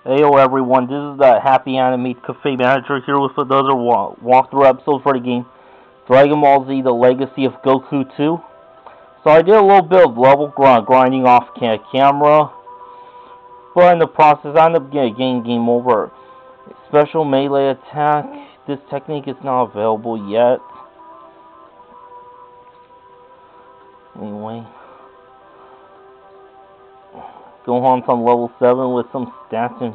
Heyo everyone, this is the HappyAnimaidCafeManager here with another walkthrough episode for the game Dragon Ball Z: The Legacy of Goku 2. So I did a little bit of level grinding off camera, but in the process I ended up getting game over. Special melee attack, this technique is not available yet. Anyway, Gohan's on level 7 with some stats and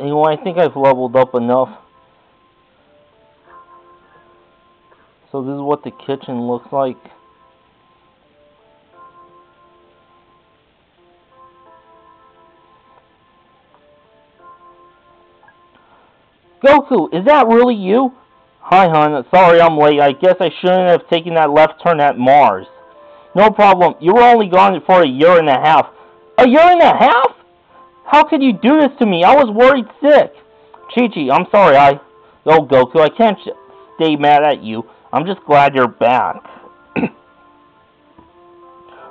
anyway, I think I've leveled up enough. So this is what the kitchen looks like. Goku, is that really you? Hi, hon. Sorry I'm late. I guess I shouldn't have taken that left turn at Mars. No problem. You were only gone for a year and a half. A year and a half? How could you do this to me? I was worried sick. Chi-Chi, I'm sorry. Oh, Goku, I can't stay mad at you. I'm just glad you're back.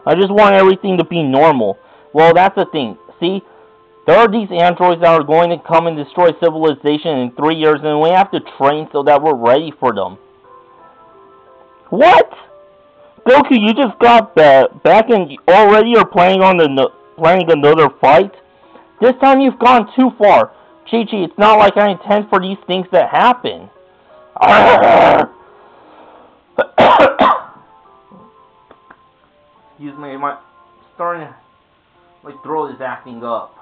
I just want everything to be normal. Well, that's the thing. See? There are these androids that are going to come and destroy civilization in 3 years, and we have to train so that we're ready for them. What? Goku, you just got back and already are planning another fight? This time you've gone too far. Chi-Chi, it's not like I intend for these things to happen. Excuse me, my throat is acting up.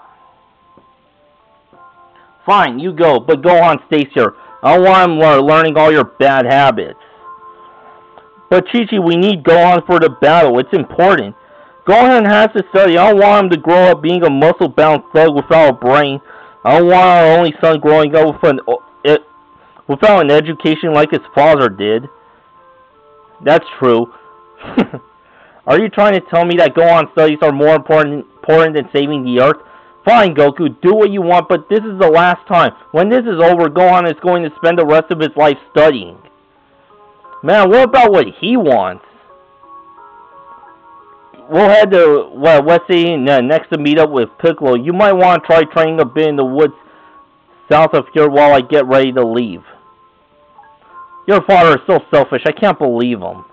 Fine, you go, but Gohan stays here. I don't want him learning all your bad habits. But Chi-Chi, we need Gohan for the battle. It's important. Gohan has to study. I don't want him to grow up being a muscle-bound thug without a brain. I don't want our only son growing up without an education like his father did. That's true. Are you trying to tell me that Gohan studies are more important than saving the Earth? Fine, Goku, do what you want, but this is the last time. When this is over, Gohan is going to spend the rest of his life studying. Man, what about what he wants? We'll head to West City next to meet up with Piccolo. You might want to try training a bit in the woods south of here while I get ready to leave. Your father is so selfish, I can't believe him.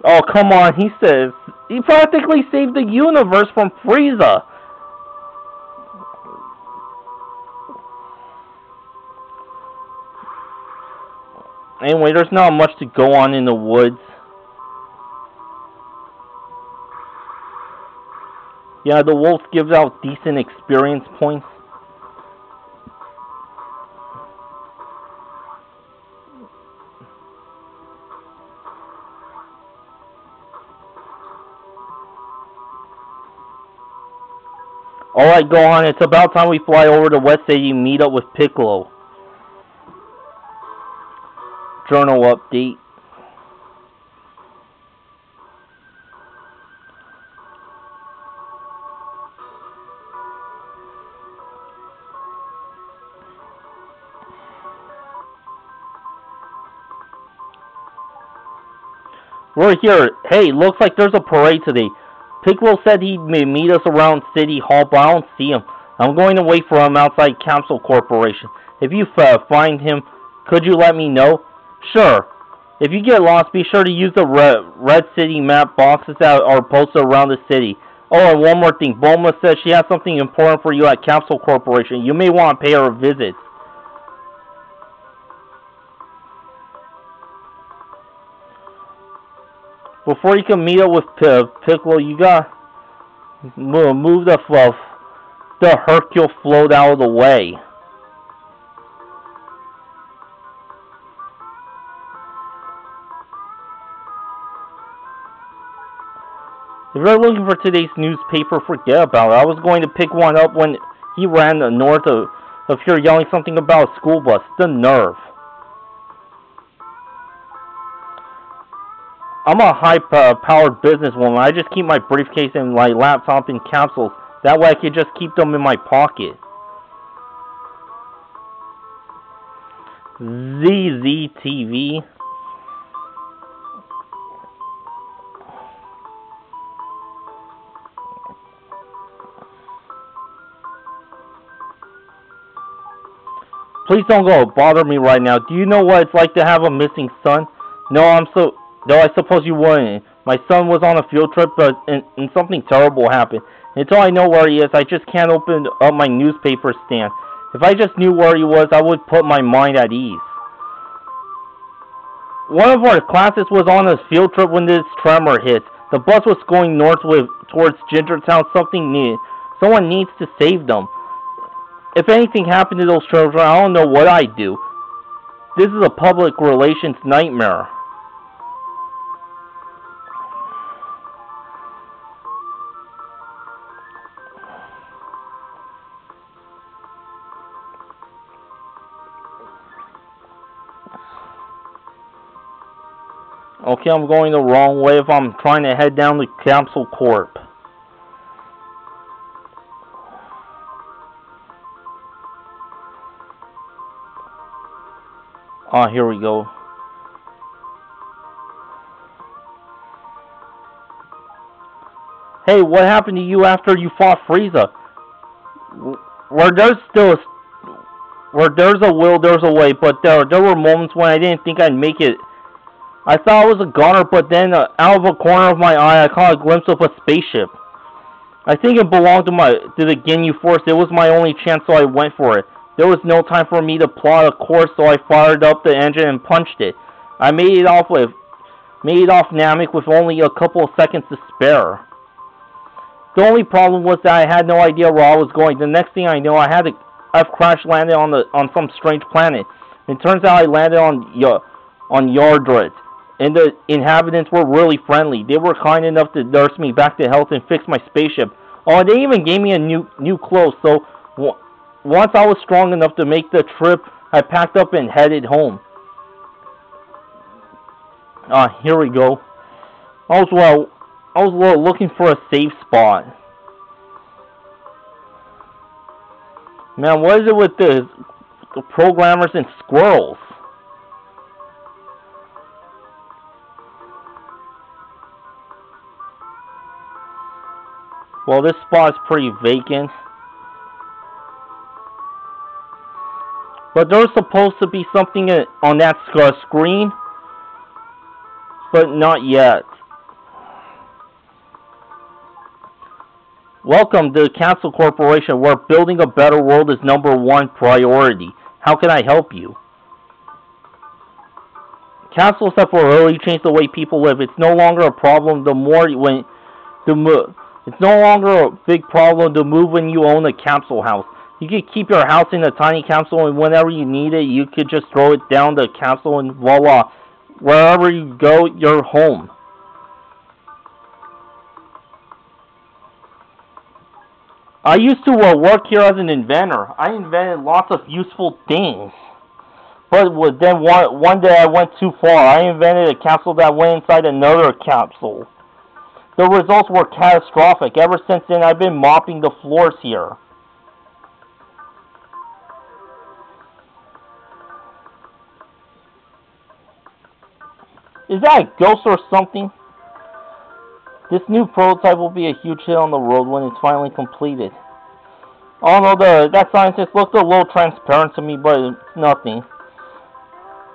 Oh, come on, he says he practically saved the universe from Frieza. Anyway, there's not much to go on in the woods. Yeah, the wolf gives out decent experience points. Alright, Gohan, it's about time we fly over to West City and meet up with Piccolo. Journal update. We're here. Hey, looks like there's a parade today. Piccolo said he'd meet us around City Hall, but I don't see him. I'm going to wait for him outside Capsule Corporation. If you find him, could you let me know? Sure. If you get lost, be sure to use the red city map boxes that are posted around the city. Oh, and one more thing. Bulma says she has something important for you at Capsule Corporation. You may want to pay her a visit. Before you can meet up with Piccolo, you gotta move the Hercule float out of the way. If you're looking for today's newspaper, forget about it. I was going to pick one up when he ran north of here yelling something about a school bus. The nerve. I'm a high-powered businesswoman. I just keep my briefcase and my laptop in capsules. That way I can just keep them in my pocket. ZZTV. Please don't go. Bother me right now. Do you know what it's like to have a missing son? No, I suppose you wouldn't. My son was on a field trip, and something terrible happened. Until I know where he is, I just can't open up my newspaper stand. If I just knew where he was, I would put my mind at ease. One of our classes was on a field trip when this tremor hit. The bus was going north towards Gingertown. Someone needs to save them. If anything happened to those children, I don't know what I'd do. This is a public relations nightmare. Okay, I'm going the wrong way if I'm trying to head down to Capsule Corp. Ah, here we go. Hey, what happened to you after you fought Frieza? Where there's a will, there's a way, but there were moments when I didn't think I'd make it. I thought I was a goner, but then out of a corner of my eye, I caught a glimpse of a spaceship. I think it belonged to the Ginyu Force. It was my only chance, so I went for it. There was no time for me to plot a course, so I fired up the engine and punched it. I made it off Namek with only a couple of seconds to spare. The only problem was that I had no idea where I was going. The next thing I know, I've crash landed on some strange planet. It turns out I landed on Yardred. And the inhabitants were really friendly. They were kind enough to nurse me back to health and fix my spaceship. Oh, they even gave me a new clothes. So once I was strong enough to make the trip, I packed up and headed home. Here we go. I was looking for a safe spot. Man, what is it with the programmers and squirrels? Well, this spot is pretty vacant. But there's supposed to be something on that screen. But not yet. Welcome to the Council Corporation, where building a better world is #1 priority. How can I help you? Councils have really changed the way people live. It's no longer a problem It's no longer a big problem to move when you own a capsule house. You could keep your house in a tiny capsule, and whenever you need it, you could just throw it down the capsule and voila. Wherever you go, you're home. I used to work here as an inventor. I invented lots of useful things. But then one day I went too far. I invented a capsule that went inside another capsule. The results were catastrophic. Ever since then, I've been mopping the floors here. Is that a ghost or something? This new prototype will be a huge hit on the road when it's finally completed. Oh no, that scientist looked a little transparent to me, but it's nothing.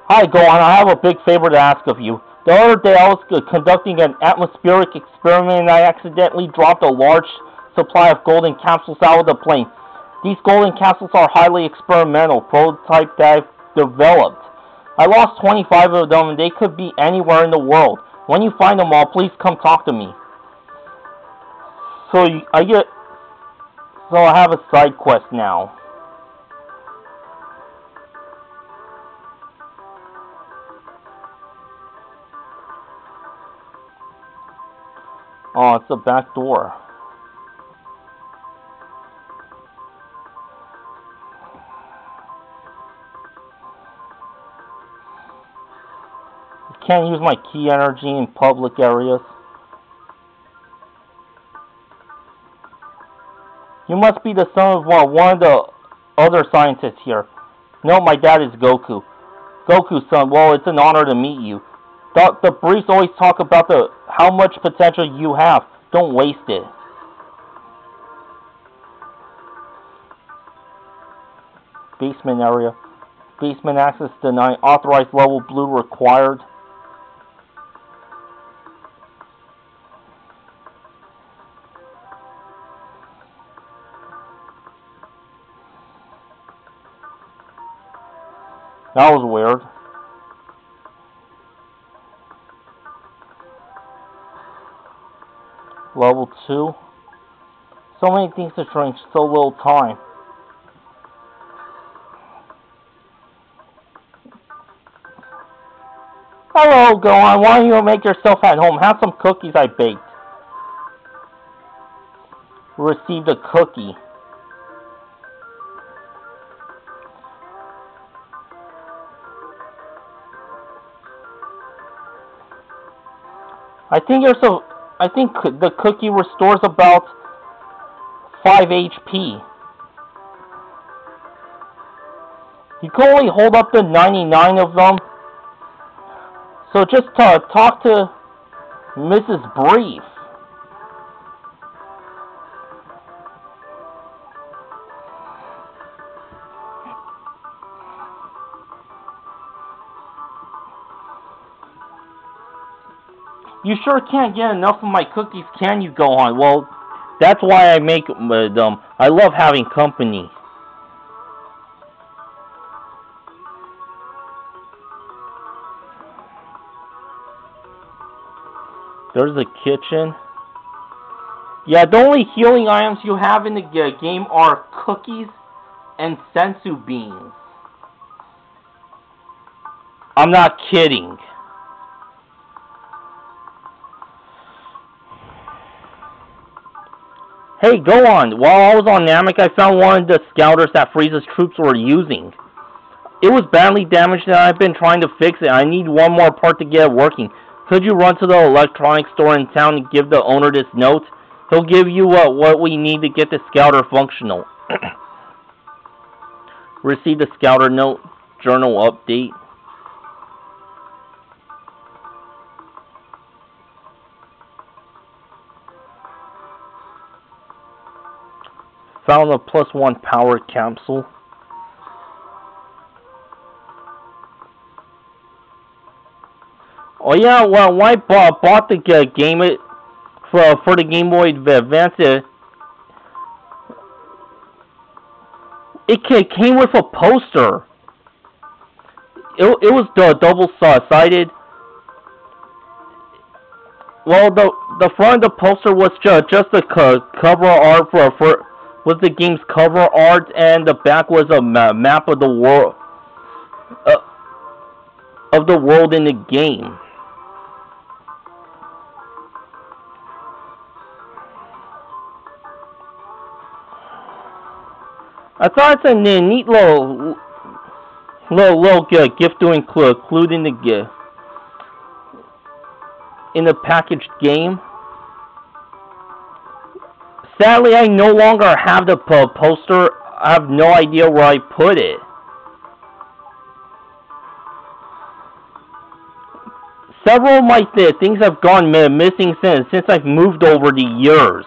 Hi, Gohan, I have a big favor to ask of you. The other day I was conducting an atmospheric experiment and I accidentally dropped a large supply of golden capsules out of the plane. These golden capsules are highly experimental, prototype that I've developed. I lost 25 of them and they could be anywhere in the world. When you find them all, please come talk to me. So I have a side quest now. Oh, it's a back door. I can't use my key energy in public areas. You must be the son of one of the other scientists here. No, my dad is Goku. Goku, son, well, it's an honor to meet you. The briefs always talk about how much potential you have. Don't waste it. Basement area. Basement access denied. Authorized level blue required. That was weird. Level 2. So many things to shrink, so little time. Hello, Gohan. Why don't you make yourself at home? Have some cookies I baked. Received a cookie. I think the cookie restores about 5 HP. You can only hold up to 99 of them. So just talk to Mrs. Brief. You sure can't get enough of my cookies, can you, Gohan? Well, that's why I make them. I love having company. There's the kitchen. Yeah, the only healing items you have in the game are cookies and sensu beans. I'm not kidding. Hey, go on. While I was on Namek, I found one of the scouters that Frieza's troops were using. It was badly damaged and I've been trying to fix it. I need one more part to get it working. Could you run to the electronics store in town and give the owner this note? He'll give you what we need to get the scouter functional. Receive the scouter note. Journal update. Found a +1 power capsule. Oh yeah, well, when I bought the game for the Game Boy Advance, it came with a poster. It was double-sided. Well, the front of the poster was just the cover art was the game's cover art, and the back was a map of the world in the game. I thought it's a neat little gift to include in the packaged game. Sadly, I no longer have the poster. I have no idea where I put it. Several of my things have gone missing since I've moved over the years.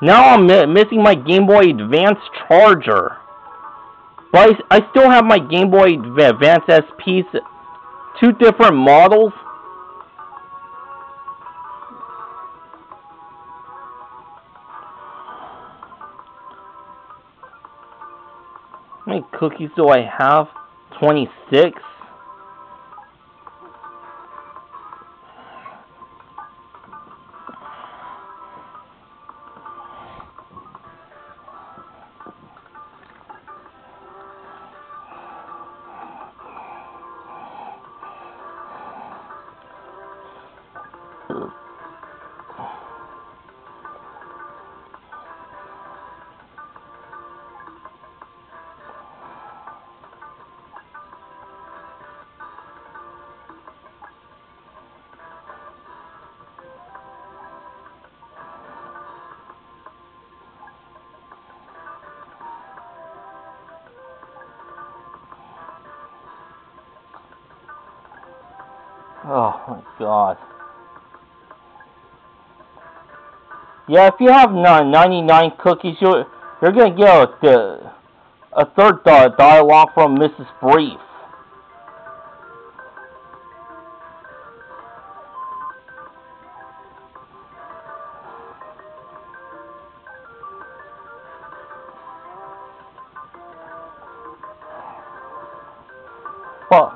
Now I'm missing my Game Boy Advance charger. But I still have my Game Boy Advance SPs, 2 different models. How many cookies do I have? 26. Oh my god. Yeah, if you have 99 cookies, you're gonna get a third dialogue from Mrs. Brief. Fuck.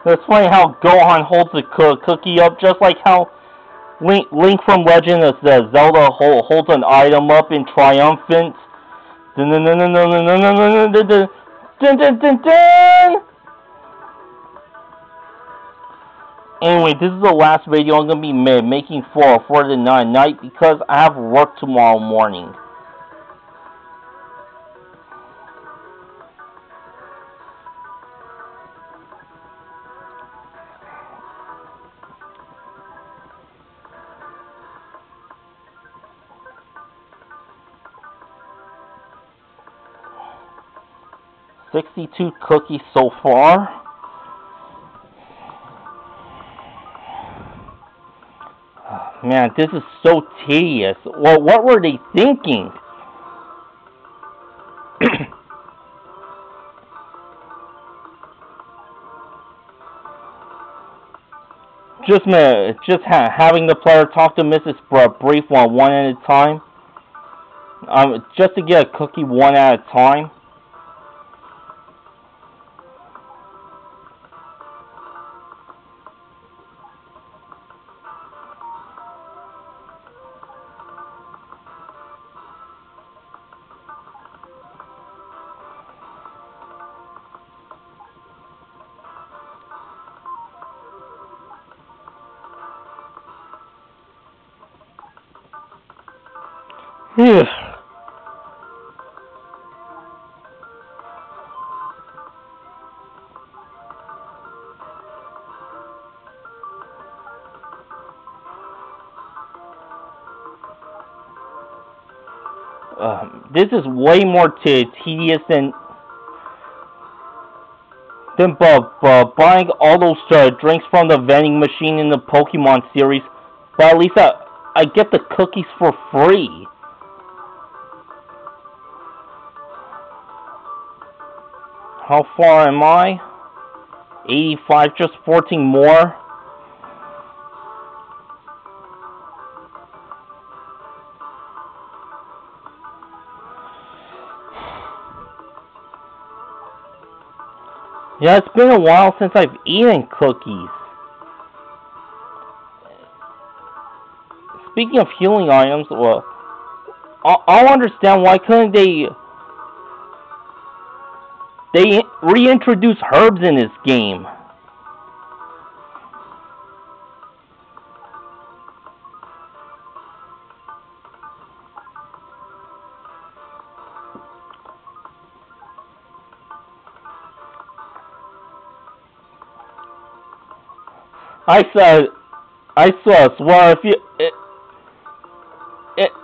It's funny how Gohan holds the cookie up, just like how Link from Legend of Zelda holds an item up in triumphant. Dun dun dun dun dun dun dun dun dun dun dun dun dun. Anyway, this is the last video I'm gonna be making for the night because I have work tomorrow morning. $62 cookies so far. Man, this is so tedious. Well, what were they thinking? just having the player talk to Mrs. Brief one at a time. Just to get a cookie one at a time. This is way more tedious than buying all those drinks from the vending machine in the Pokemon series. But at least I get the cookies for free. How far am I? 85, just 14 more. Yeah, it's been a while since I've eaten cookies. Speaking of healing items, well, I'll understand why couldn't they reintroduce herbs in this game. I swear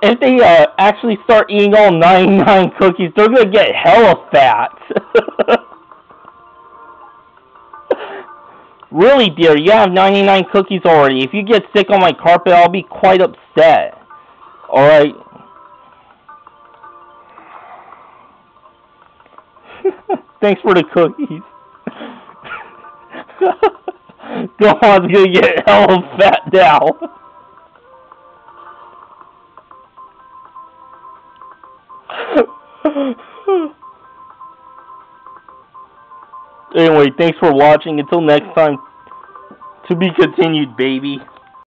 if they actually start eating all 99 cookies, they're gonna get hella fat. Really, dear, you have 99 cookies already. If you get sick on my carpet, I'll be quite upset. Alright? Thanks for the cookies. Gohan's gonna get hella fat now. Anyway, thanks for watching. Until next time, to be continued, baby.